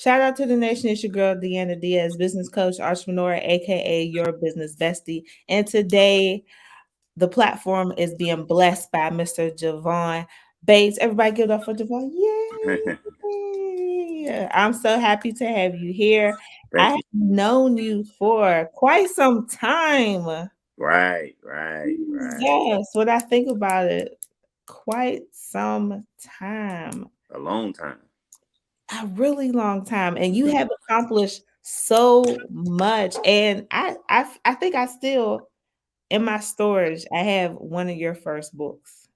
Shout out to the nation. It's your girl, Deanna Diaz, business coach, entrepreneur, aka your business bestie. And today, the platform is being blessed by Mr. Javon Bates. Everybody give it up for Javon. Yay! I'm so happy to have you here. I Thank have you. known you for quite some time. Right. Yes, when I think about it, quite some time. A long time. A really long time, and you have accomplished so much. And I think I still in my storage I have one of your first books.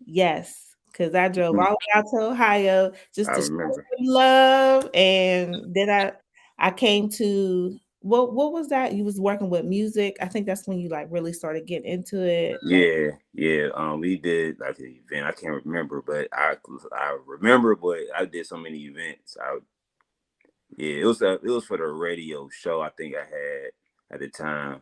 Yes, because I drove all the way out to Ohio just I to show remember. some love, and then I came to what was that? You was working with music. I think that's when you like really started getting into it. Yeah. We did like an event. I can't remember, but I remember. But I did so many events. Yeah, it was for the radio show. I think I had at the time.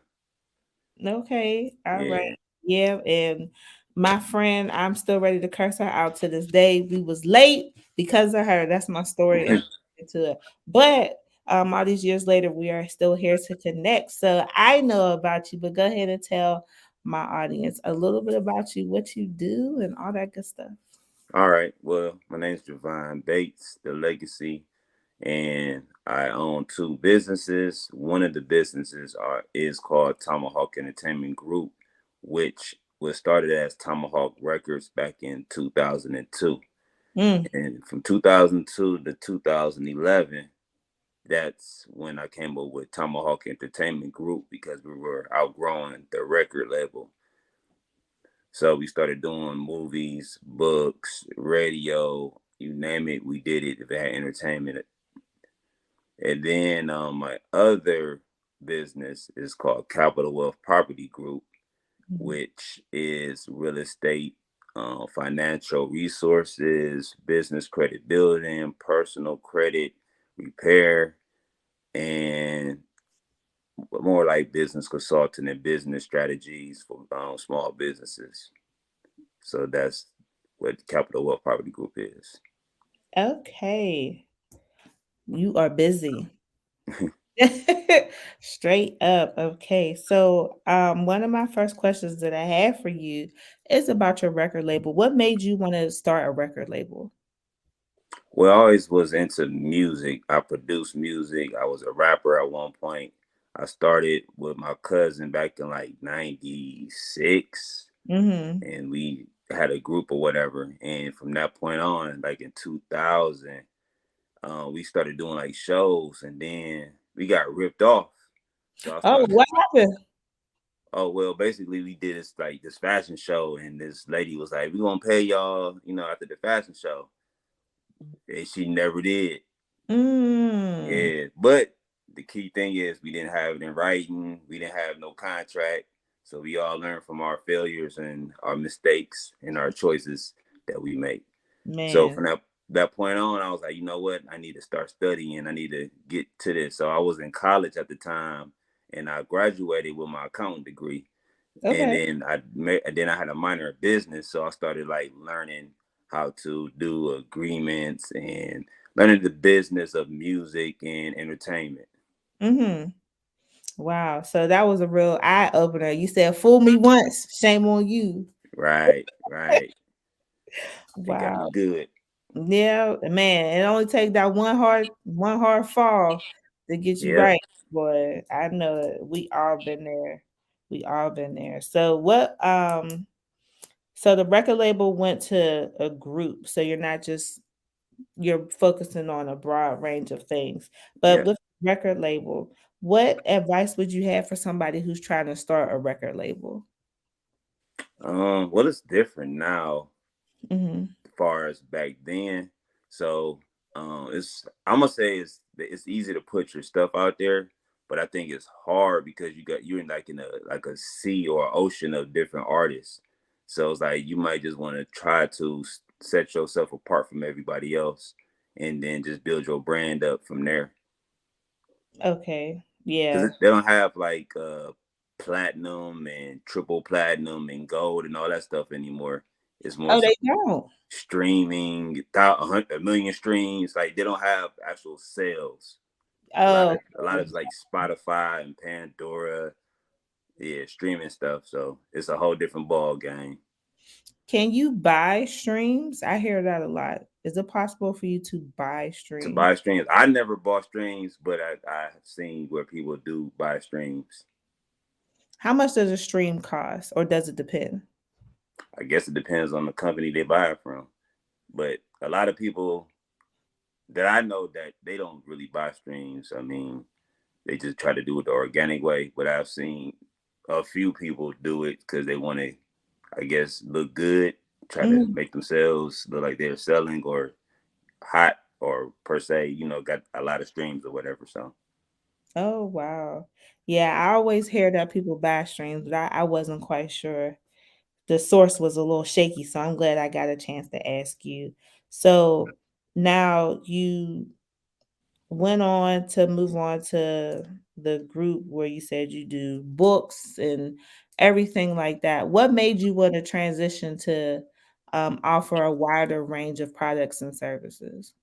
Okay, all right. Yeah. Yeah, and my friend, I'm still ready to curse her out to this day. We was late because of her. That's my story and into it. But all these years later, we are still here to connect. So I know about you, but go ahead and tell my audience a little bit about you, what you do, and all that good stuff. All right. Well, my name's Javon Bates, the Legacy, and I own two businesses. One of the businesses is called Tomahawk Entertainment Group, which was started as Tomahawk Records back in 2002. Mm. And from 2002 to 2011, that's when I came up with Tomahawk Entertainment Group because we were outgrowing the record label. So we started doing movies, books, radio, you name it, we did it if it had entertainment. And then my other business is called Capital Wealth Property Group, Mhm. which is real estate, financial resources, business credit building, personal credit repair, and more like business consulting and business strategies for small businesses. So that's what Capital Wealth Property Group is. Okay, you are busy. Straight up. Okay. So, one of my first questions that I have for you is about your record label. What made you want to start a record label? Well, I always was into music. I produced music. I was a rapper at one point. I started with my cousin back in like 96, Mm-hmm. and we had a group or whatever. And from that point on, like in 2000, we started doing like shows, and then we got ripped off. So I Oh, started. what happened? Oh well, basically we did this fashion show, and this lady was like, "We gonna pay y'all, after the fashion show," and she never did. Mm. Yeah, but the key thing is we didn't have it in writing. We didn't have no contract, so we all learned from our failures and our mistakes and our choices that we make. So Man. from that point on, I was like, you know what? I need to start studying. I need to get to this. So I was in college at the time, and I graduated with my accounting degree. And Okay. then I had a minor in business, so I started like learning how to do agreements and learning the business of music and entertainment. Mm-hmm. Wow. So that was a real eye opener. You said, "Fool me once, shame on you." Right. It got me Wow. good. Yeah, man, it only take that one hard fall to get you Yep. right, boy. I know it. We all been there. We all been there. So so the record label went to a group. So you're focusing on a broad range of things. But Yep. with record label, what advice would you have for somebody who's trying to start a record label? Well, it's different now Mhm. as far as back then. So, it's I'm gonna say it's easy to put your stuff out there, but I think it's hard because you're in like a sea or ocean of different artists. So it's like you might just want to try to set yourself apart from everybody else, and then just build your brand up from there. Okay. Yeah. Because they don't have like platinum and triple platinum and gold and all that stuff anymore. It's more Oh, so they don't. streaming, a million streams. Like they don't have actual sales. Oh, A lot of like Spotify and Pandora, yeah, streaming stuff. So it's a whole different ball game. can you buy streams? I hear that a lot. Is it possible for you to buy To streams? buy streams, I never bought streams, but I have seen where people do buy streams. How much does a stream cost, or does it depend? I guess it depends on the company they buy it from. But a lot of people that I know that they don't really buy streams. I mean, they just try to do it the organic way. But I've seen a few people do it because they want to, I guess, look good, try to Mhm. make themselves look like they're selling or hot or per se, got a lot of streams or whatever. So Oh, wow. Yeah, I always hear that people buy streams, but I wasn't quite sure. The source was a little shaky, so I'm glad I got a chance to ask you. So now you went on to move on to the group where you said you do books and everything like that. What made you want to transition to offer a wider range of products and services?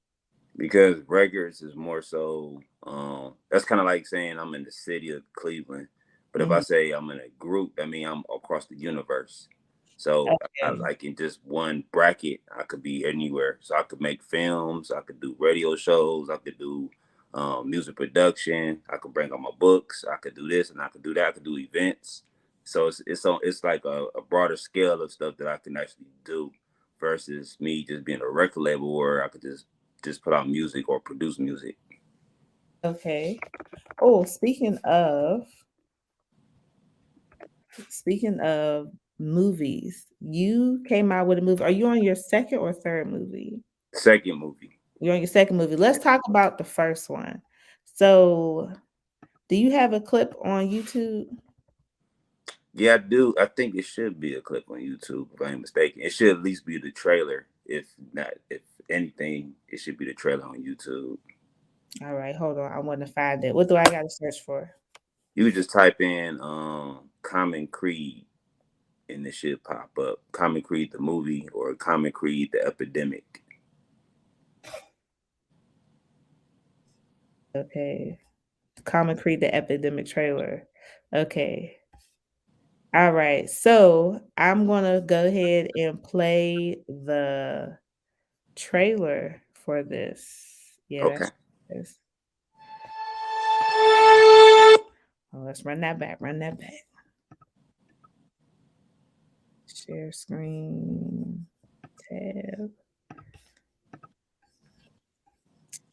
because records is more so, that's kind of like saying I'm in the city of Cleveland. But if I Mhm. say I'm in a group, I mean I'm across the universe. So I Okay. like in just one bracket, I could be anywhere. So I could make films, I could do radio shows, I could do music production, I could bring out my books, I could do this and I could do that, I could do events. So it's like a broader scale of stuff that I can actually do versus me just being a record label where I could just put out music or produce music. Okay. Oh, speaking of movies, you came out with a movie. Are you on your second or third movie? Second movie. You're on your second movie. Let's talk about the first one. So, do you have a clip on YouTube? Yeah, I do. I think it should be a clip on YouTube, if I ain't mistaken. It should at least be the trailer. If not, if anything, it should be the trailer on YouTube. All right, hold on. I want to find it. What do I got to search for? You could just type in Common Creed and it should pop up. Common Creed the movie or Common Creed the epidemic. Okay. Common Creed the Epidemic trailer. Okay. All right. So, I'm going to go ahead and play the trailer for this. Yeah, Okay. that's this. Oh, let's run that back. Run that back. Share screen. Tab.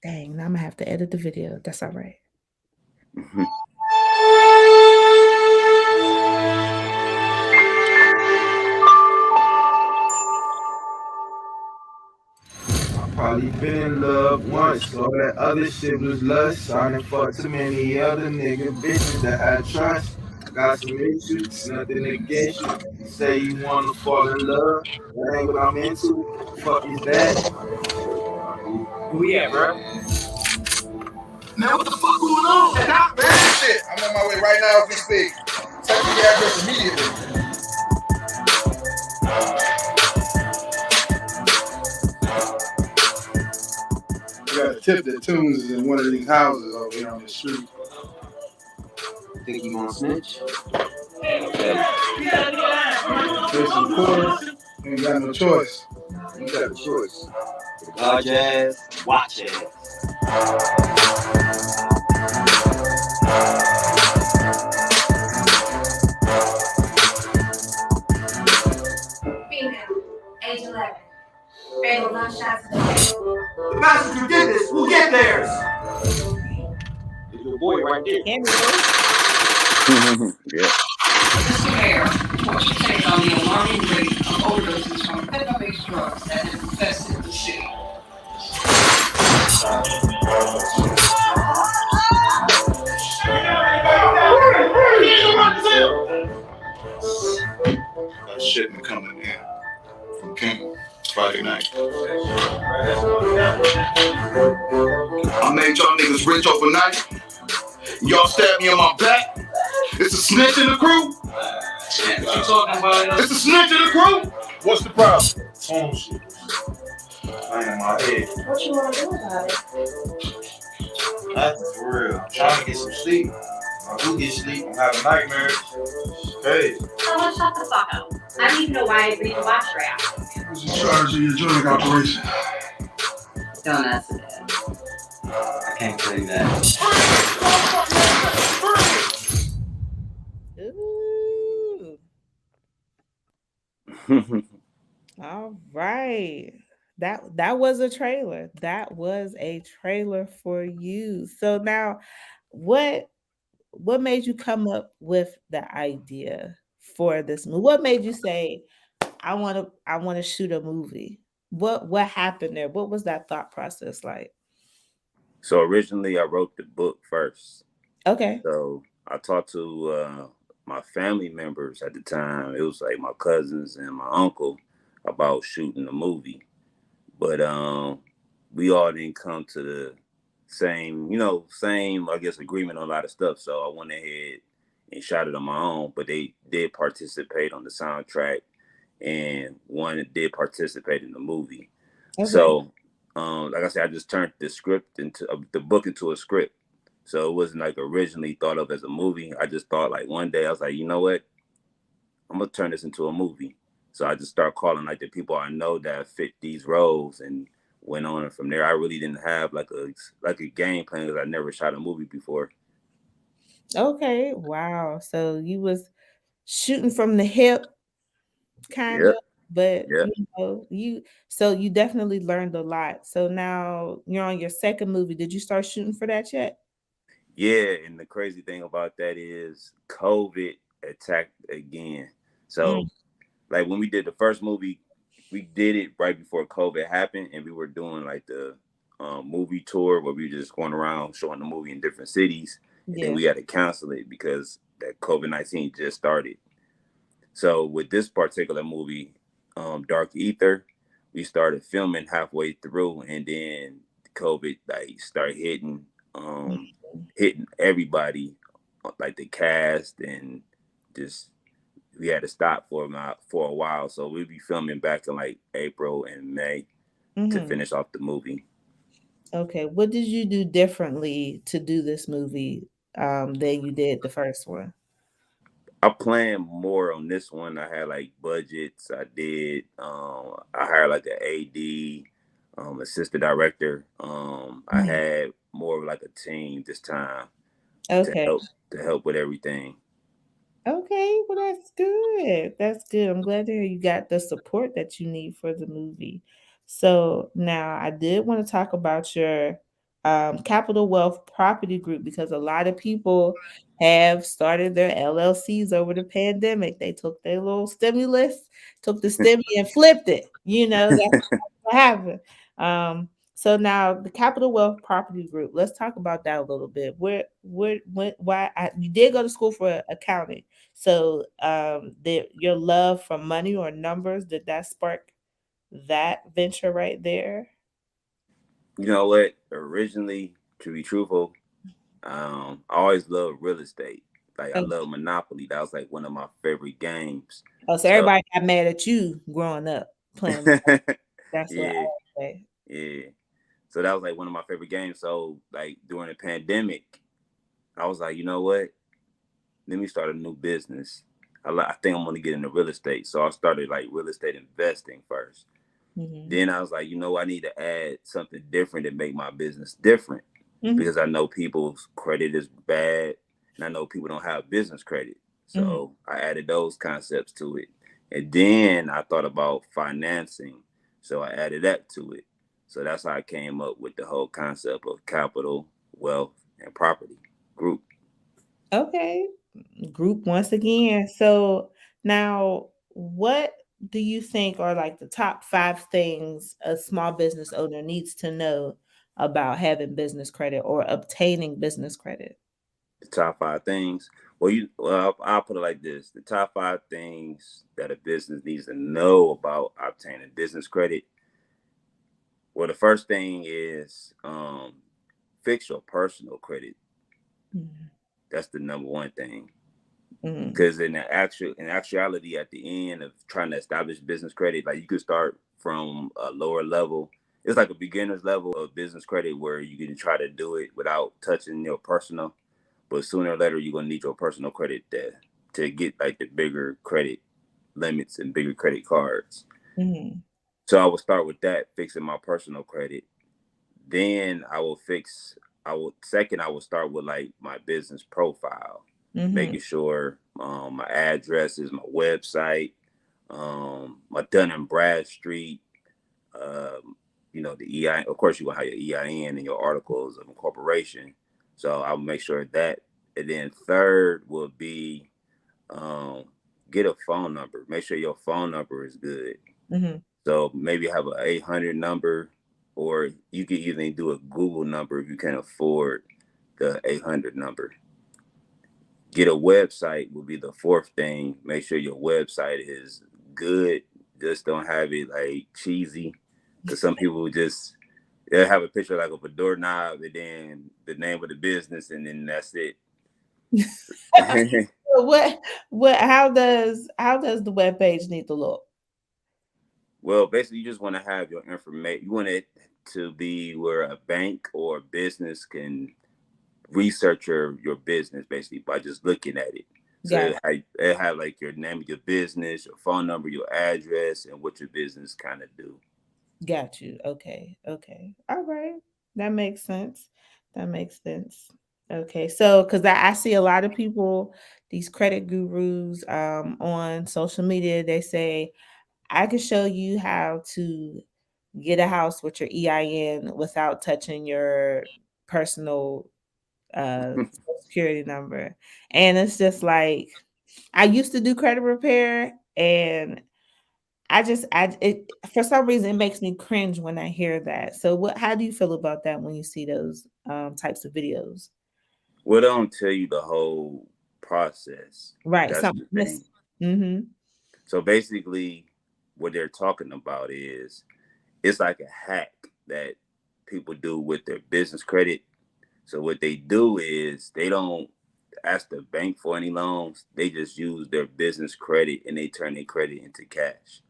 Dang, now I'm gonna have to edit the video. That's all right. Mhm. Probably been in love once, all that other shit was lust. I done fucked too many other nigga bitches that I trust. Got some issues, nothing against you. Say you wanna fall in love, that ain't what I'm into. Fuck is that? Who we at, bro? Man, what the fuck going on? Stop, man. Shit, I'm on my way right now as we speak. Text me the address immediately. We got a tip that Tunes is in one of these houses over here on the street. Think you gonna snitch? There's some chords. We ain't got no choice. You got a choice. Dodge ass, watch ass. Female, age 11. Fatal gunshots to the head. The bastards who did this will get theirs. It's your boy right there. Can we Yeah. Mr. Mayor, what's your take on the alarming rate of overdoses from fentanyl-based drugs that have infested the city? That shipment coming in from King Friday night. I made y'all niggas rich overnight. Y'all stabbed me on my back. It's a snitch in the crew. What you talking about? It's a snitch in the crew. What's the problem? Home shit. Playing in my head. What you want to do about it? Nothing for real. I'm trying to get some sleep. I do get sleep. I'm having nightmares. Hey. Someone shut the fuck up. I don't even know why I agreed to watch your ass. Who's in charge of your joint operation? Don't answer that. I can't tell you that. Ooh. All right. That was a trailer. That was a trailer for you. So now what made you come up with the idea for this movie? What made you say I want to shoot a movie? What happened there? What was that thought process like? So originally, I wrote the book first. Okay. So I talked to my family members at the time. It was like my cousins and my uncle about shooting the movie, but we all didn't come to the same I guess agreement on a lot of stuff. So I went ahead and shot it on my own. But they did participate on the soundtrack, and one did participate in the movie. Okay. So like I said, I just turned the book into a script. So it wasn't like originally thought of as a movie. I just thought like one day I was like, you know what? I'm gonna turn this into a movie. So I just start calling like the people I know that fit these roles and went on. And from there, I really didn't have like a game plan because I never shot a movie before. Okay. Wow. So you was shooting from the hip kind of, Yep, but yep. you definitely learned a lot. So now you're on your second movie. Did you start shooting for that yet? Yeah, and the crazy thing about that is COVID attacked again. Mm, So like when we did the first movie, we did it right before COVID happened, and we were doing like the movie tour where we were just going around showing the movie in different cities, and then yeah. we had to cancel it because that COVID-19 just started. So with this particular movie, Dark Ether, we started filming halfway through, and then COVID like started hitting everybody, like the cast, and just we had to stop for a while. So we'll be filming back in like April and May to Mm-hmm. finish off the movie. Okay. What did you do differently to do this movie than you did the first one? I planned more on this one. I had like budgets. I hired like an AD, assistant director. I Mhm. had more of like a team this time to Okay. help with everything. Okay, well that's good. That's good. I'm glad to hear you got the support that you need for the movie. So now I did want to talk about your Capital Wealth Property Group because a lot of people have started their LLCs over the pandemic. They took their little stimulus, took the stimmy and flipped it. That's what happened. So now the Capital Wealth Property Group. Let's talk about that a little bit. Why you did go to school for accounting? So, your love for money or numbers, did that spark that venture right there? You know what? Originally, to be truthful, I always loved real estate. Like I Oh, love Monopoly. That was like one of my favorite games. oh, so So everybody got mad at you growing up playing. That's what yeah, I would say. yeah. So that was like one of my favorite games. So like during the pandemic, I was like, you know what? Let me start a new business. I think I'm gonna get into real estate. So I started like real estate investing first. Hmm. Then I was like, I need to add something different and make my business different Hmm. because I know people's credit is bad and I know people don't have business credit. Hmm. So I added those concepts to it. And then I thought about financing. So I added that to it. So that's how I came up with the whole concept of capital, wealth, and property group. Okay, group once again. So now, what do you think are like the top five things a small business owner needs to know about having business credit or obtaining business credit? The top five things. I'll put it like this: the top five things that a business needs to know about obtaining business credit. Well, the first thing is fix your personal credit. Mhm. That's the number one thing. Mm-hmm. Because in actuality, at the end of trying to establish business credit, like you could start from a lower level. It's like a beginner's level of business credit where you can try to do it without touching your personal. But sooner or later, you're gonna need your personal credit to get like the bigger credit limits and bigger credit cards. Mm-hmm. So I will start with that, fixing my personal credit. Then I will fix. I will second. I will start with like my business profile, Mm-hmm. making sure my address is my website, my Dun and Bradstreet. The EI. Of course, you will have your EIN and your articles of incorporation. So I'll make sure that. And then third will be um, get a phone number. Make sure your phone number is good. Mm-hmm. So maybe have an 800 number, or you can even do a Google number if you can afford the 800 number. Get a website will be the fourth thing. Make sure your website is good. Just don't have it like cheesy, because some people just they'll have a picture like of a doorknob and then the name of the business and then that's it. So what how does the web page need to look? Well, basically, you just want to have your information. You want it to be where a bank or a business can research your business basically by just looking at it. So Got it have like your name of your business, your phone number, your address, and what your business kind of do. got you. Okay. Okay. All right. That makes sense. That makes sense. Okay. So because I see a lot of people, these credit gurus on social media, they say I can show you how to get a house with your EIN without touching your personal social security number. And it's just like I used to do credit repair and for some reason it makes me cringe when I hear that. So how do you feel about that when you see those types of videos? Well, they don't tell you the whole process. Right. That's Something the thing. missing. Mm-hmm. So basically, what they're talking about is it's like a hack that people do with their business credit. So what they do is they don't ask the bank for any loans. They just use their business credit and they turn their credit into cash.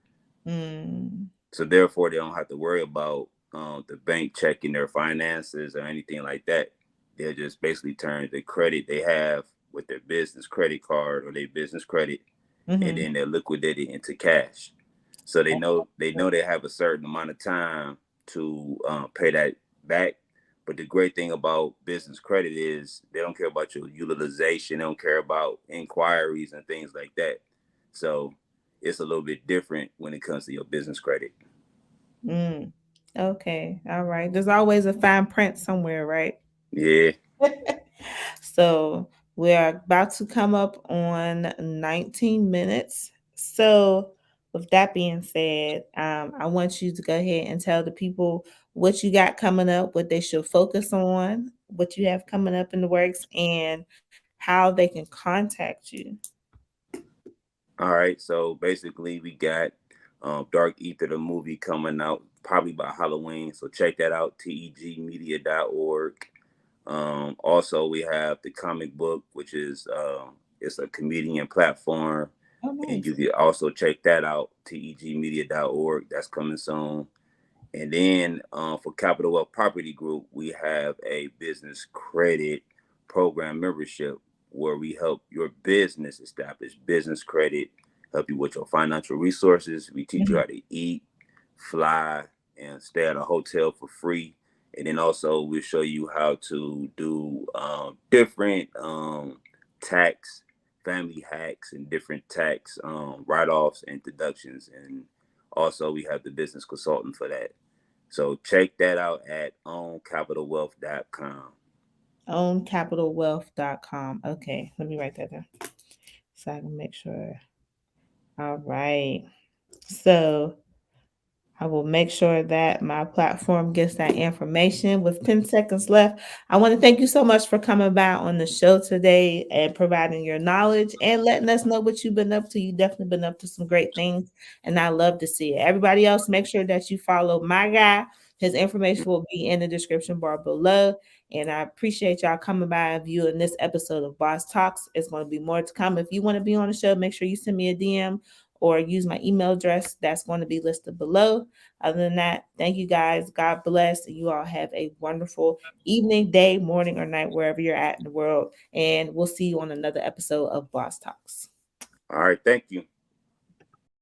Mm. So therefore, they don't have to worry about the bank checking their finances or anything like that. They'll just basically turn the credit they have with their business credit card or their business credit, and Mm-hmm. then they'll liquidate it into cash. So they know they have a certain amount of time to pay that back. But the great thing about business credit is they don't care about your utilization. They don't care about inquiries and things like that. So it's a little bit different when it comes to your business credit. Mm. Okay. All right. There's always a fine print somewhere, right? Yeah. So we are about to come up on 19 minutes. So with that being said, I want you to go ahead and tell the people what you got coming up, what they should focus on, what you have coming up in the works, and how they can contact you. All right. So basically, we got Dark Ether, the movie coming out probably by Halloween. So check that out, tegmedia.org. Also, we have the comic book, which is it's a comedian platform, Oh, and nice. you can also check that out, tegmedia.org. That's coming soon. And then for Capital Wealth Property Group, we have a business credit program membership where we help your business establish business credit, help you with your financial resources. We teach you Mhm. how to eat, fly, and stay at a hotel for free. And then also we'll show you how to do different tax family hacks and different tax write-offs and deductions. And also we have the business consultant for that. So check that out at owncapitalwealth.com. Owncapitalwealth.com. Okay, let me write that down so I can make sure. All right. So I will make sure that my platform gets that information. With 10 seconds left, I want to thank you so much for coming by on the show today and providing your knowledge and letting us know what you've been up to. You've definitely been up to some great things, and I love to see it. Everybody else, make sure that you follow my guy. His information will be in the description bar below. And I appreciate y'all coming by and viewing this episode of Boss Talks. It's going to be more to come. If you want to be on the show, make sure you send me a DM or use my email address that's going to be listed below. Other than that, thank you guys. God bless. You all have a wonderful evening, day, morning, or night, wherever you're at in the world. And we'll see you on another episode of Boss Talks. All right, thank you.